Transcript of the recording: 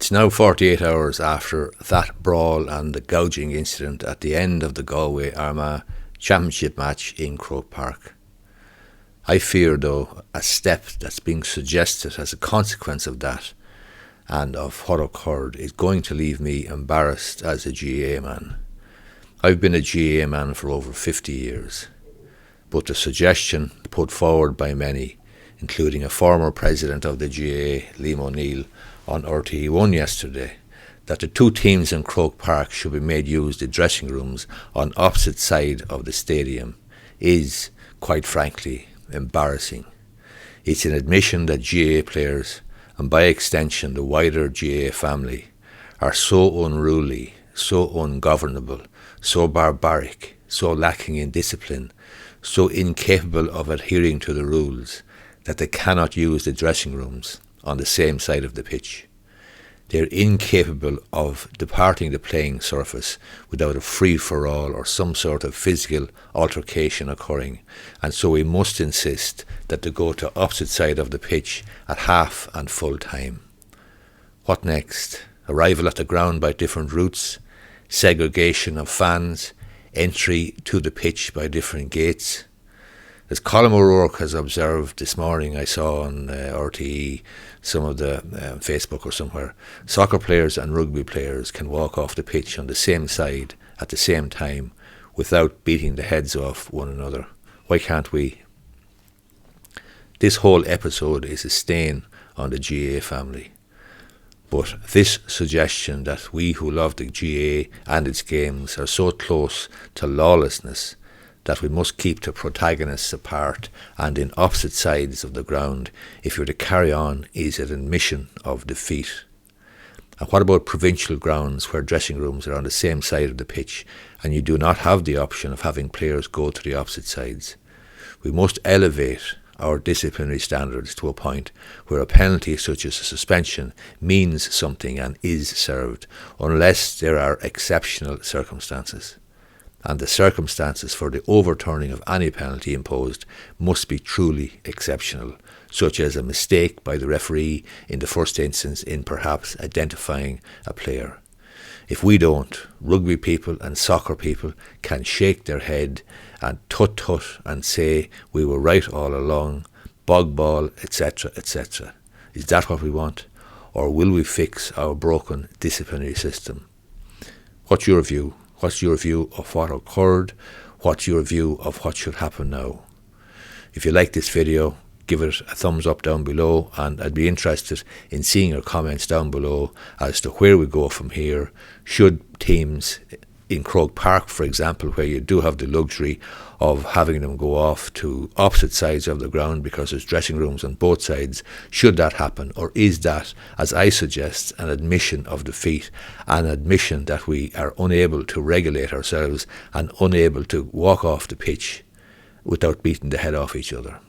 It's now 48 hours after that brawl and the gouging incident at the end of the Galway Armagh championship match in Croke Park. I fear, though, a step that's being suggested as a consequence of that and of what occurred is going to leave me embarrassed as a GAA man. I've been a GAA man for over 50 years, but the suggestion put forward by many, including a former president of the GAA, Liam O'Neill, on RTE1 yesterday, that the two teams in Croke Park should be made use the dressing rooms on opposite side of the stadium is, quite frankly, embarrassing. It's an admission that GAA players, and by extension the wider GAA family, are so unruly, so ungovernable, so barbaric, so lacking in discipline, so incapable of adhering to the rules that they cannot use the dressing rooms on the same side of the pitch. They're incapable of departing the playing surface without a free-for-all or some sort of physical altercation occurring, and so we must insist that they go to opposite side of the pitch at half and full time. What next? Arrival at the ground by different routes, segregation of fans, entry to the pitch by different gates. As Colm O'Rourke has observed this morning, I saw on RTE, some of the Facebook or somewhere, soccer players and rugby players can walk off the pitch on the same side at the same time without beating the heads off one another. Why can't we? This whole episode is a stain on the GAA family. But this suggestion that we who love the GAA and its games are so close to lawlessness that we must keep the protagonists apart and in opposite sides of the ground if you're to carry on is an admission of defeat. And what about provincial grounds where dressing rooms are on the same side of the pitch and you do not have the option of having players go to the opposite sides? We must elevate our disciplinary standards to a point where a penalty such as a suspension means something and is served, unless there are exceptional circumstances. And the circumstances for the overturning of any penalty imposed must be truly exceptional, such as a mistake by the referee in the first instance in perhaps identifying a player. If we don't, rugby people and soccer people can shake their head and tut-tut and say we were right all along, bog ball, etc., etc. Is that what we want? Or will we fix our broken disciplinary system? What's your view? What's your view of what occurred? What's your view of what should happen now? If you like this video, give it a thumbs up down below, and I'd be interested in seeing your comments down below as to where we go from here. Should teams in Croke Park, for example, where you do have the luxury of having them go off to opposite sides of the ground because there's dressing rooms on both sides, should that happen? Or is that, as I suggest, an admission of defeat, an admission that we are unable to regulate ourselves and unable to walk off the pitch without beating the head off each other?